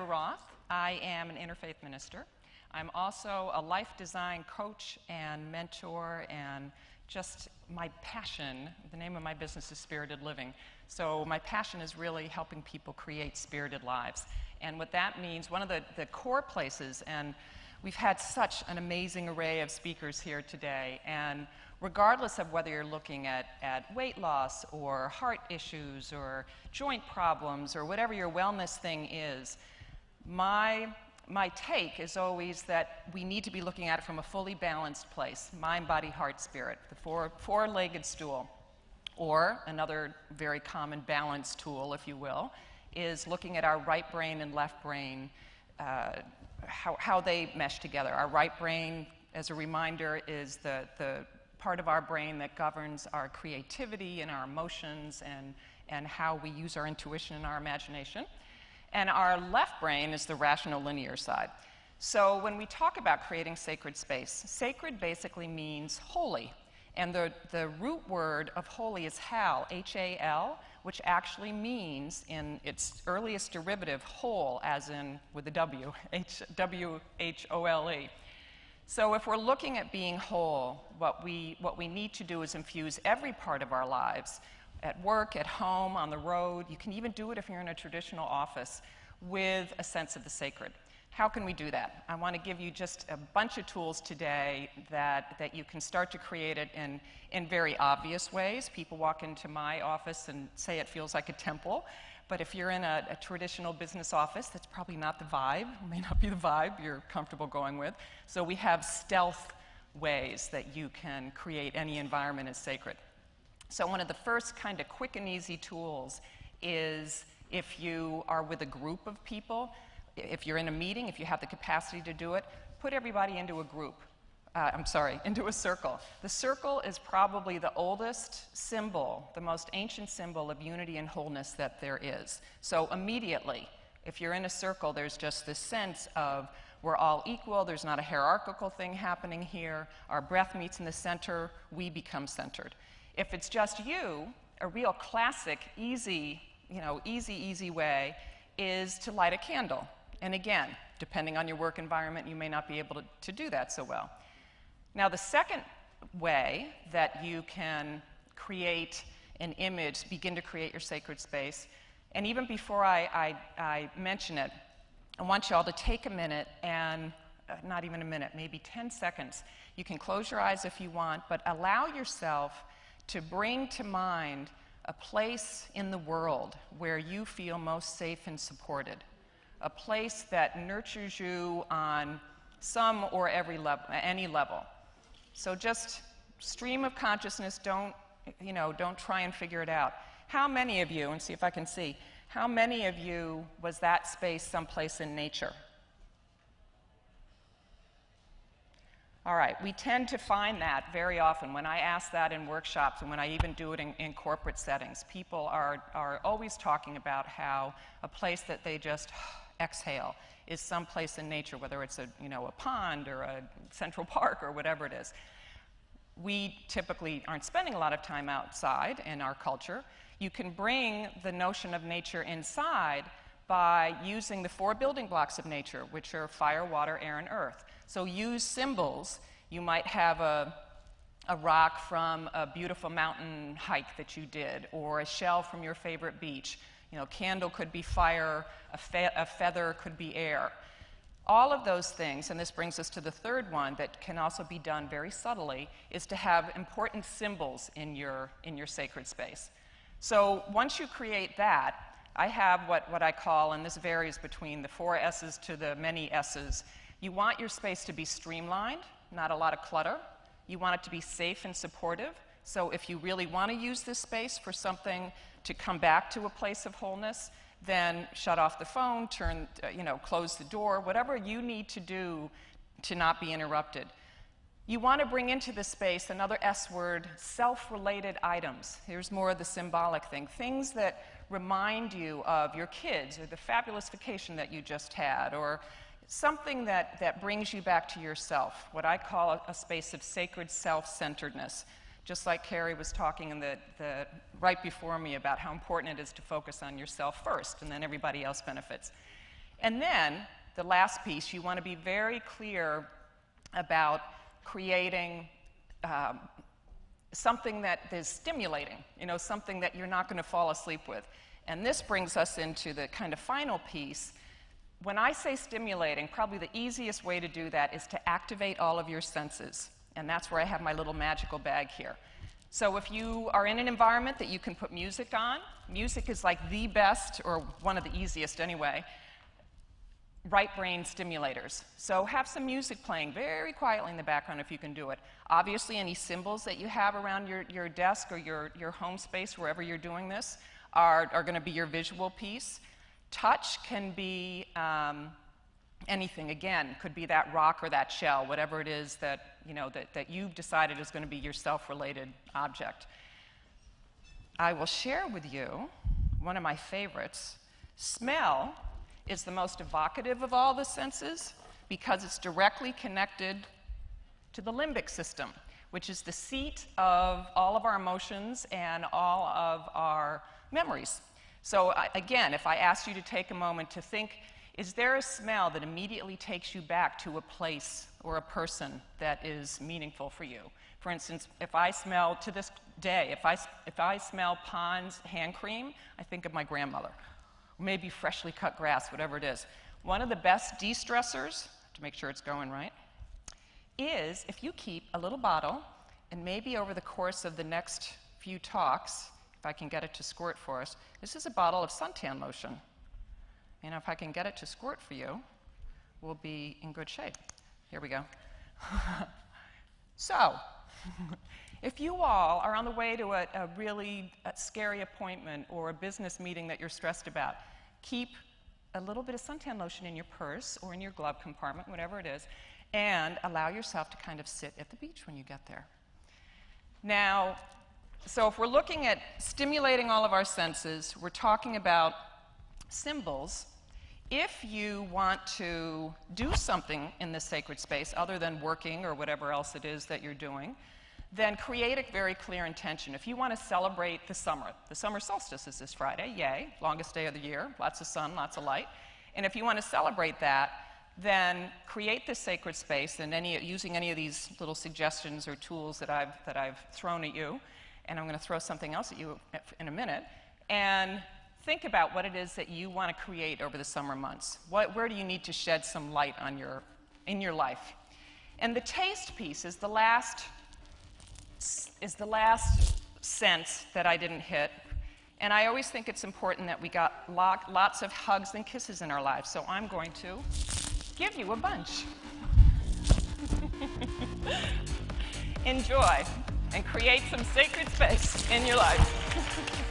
Deborah Roth. I am an interfaith minister. I'm also a life design coach and mentor, and just my passion, the name of my business is Spirited Living. So my passion is really helping people create spirited lives. And what that means, one of the core places, and we've had such an amazing array of speakers here today, and regardless of whether you're looking at weight loss or heart issues or joint problems or whatever your wellness thing is, my take is always that we need to be looking at it from a fully balanced place: mind, body, heart, spirit, the four-legged stool. Or another very common balance tool, if you will, is looking at our right brain and left brain, how they mesh together. Our right brain, as a reminder, is the part of our brain that governs our creativity and our emotions and how we use our intuition and our imagination. And our left brain is the rational linear side. So when we talk about creating sacred space, sacred basically means holy. And the root word of holy is hal, H-A-L, which actually means, in its earliest derivative, whole, as in with a W, W-H-O-L-E. So if we're looking at being whole, what we need to do is infuse every part of our lives, at work, at home, on the road. You can even do it if you're in a traditional office, with a sense of the sacred. How can we do that? I want to give you just a bunch of tools today that you can start to create it in very obvious ways. People walk into my office and say it feels like a temple. But if you're in a traditional business office, that's probably not the vibe, may not be the vibe you're comfortable going with. So we have stealth ways that you can create any environment as sacred. So one of the first kind of quick and easy tools is, if you are with a group of people, if you're in a meeting, if you have the capacity to do it, put everybody into a group. Into a circle. The circle is probably the oldest symbol, the most ancient symbol of unity and wholeness that there is. So immediately, if you're in a circle, there's just this sense of we're all equal, there's not a hierarchical thing happening here, our breath meets in the center, we become centered. If it's just you, a real classic, easy way is to light a candle. And again, depending on your work environment, you may not be able to do that so well. Now, the second way that you can create an image, begin to create your sacred space, and even before I mention it, I want you all to take a minute and, not even a minute, maybe 10 seconds. You can close your eyes if you want, but allow yourself to bring to mind a place in the world where you feel most safe and supported, a place that nurtures you on some or any level. So just stream of consciousness, don't try and figure it out. How many of you, and see if I can see, how many of you was that space someplace in nature? All right, we tend to find that very often. When I ask that in workshops and when I even do it in corporate settings, people are always talking about how a place that they just exhale is someplace in nature, whether it's a pond or a Central Park or whatever it is. We typically aren't spending a lot of time outside in our culture. You can bring the notion of nature inside by using the 4 building blocks of nature, which are fire, water, air, and earth. So use symbols. You might have a rock from a beautiful mountain hike that you did, or a shell from your favorite beach. Candle could be fire, a feather could be air. All of those things, and this brings us to the third one that can also be done very subtly, is to have important symbols in your sacred space. So once you create that, I have what I call, and this varies between the 4 S's to the many S's. You want your space to be streamlined, not a lot of clutter. You want it to be safe and supportive. So if you really want to use this space for something to come back to a place of wholeness, then shut off the phone, close the door, whatever you need to do to not be interrupted. You want to bring into the space, another S word, self-related items. Here's more of the symbolic thing. Things that remind you of your kids or the fabulous vacation that you just had, or something that brings you back to yourself, what I call a space of sacred self-centeredness. Just like Carrie was talking in the right before me about how important it is to focus on yourself first, and then everybody else benefits. And then, the last piece, you want to be very clear about creating something that is stimulating, something that you're not going to fall asleep with. And this brings us into the kind of final piece. When I say stimulating, probably the easiest way to do that is to activate all of your senses. And that's where I have my little magical bag here. So if you are in an environment that you can put music on, music is like the best, or one of the easiest anyway, right brain stimulators. So have some music playing very quietly in the background if you can do it. Obviously, any symbols that you have around your desk or your home space, wherever you're doing this, are going to be your visual piece. Touch can be anything. Again, could be that rock or that shell, whatever it is that you've decided is going to be your self-related object. I will share with you one of my favorites. Smell is the most evocative of all the senses because it's directly connected to the limbic system, which is the seat of all of our emotions and all of our memories. So again, if I asked you to take a moment to think, is there a smell that immediately takes you back to a place or a person that is meaningful for you? For instance, if I smell, to this day, if I smell Pond's hand cream, I think of my grandmother. Maybe freshly cut grass, whatever it is. One of the best de-stressors, to make sure it's going right, is if you keep a little bottle, and maybe over the course of the next few talks, if I can get it to squirt for us, this is a bottle of suntan lotion. And if I can get it to squirt for you, we'll be in good shape. Here we go. So, if you all are on the way to a really scary appointment or a business meeting that you're stressed about, keep a little bit of suntan lotion in your purse or in your glove compartment, whatever it is, and allow yourself to kind of sit at the beach when you get there. Now, so if we're looking at stimulating all of our senses, we're talking about symbols. If you want to do something in this sacred space other than working or whatever else it is that you're doing, then create a very clear intention. If you want to celebrate the summer solstice is this Friday, yay, longest day of the year, lots of sun, lots of light. And if you want to celebrate that, then create this sacred space, and using any of these little suggestions or tools that I've thrown at you, and I'm going to throw something else at you in a minute, and think about what it is that you want to create over the summer months. Where do you need to shed some light in your life? And the taste piece is the last sense that I didn't hit. And I always think it's important that we got lots of hugs and kisses in our lives. So I'm going to give you a bunch. Enjoy and create some sacred space in your life.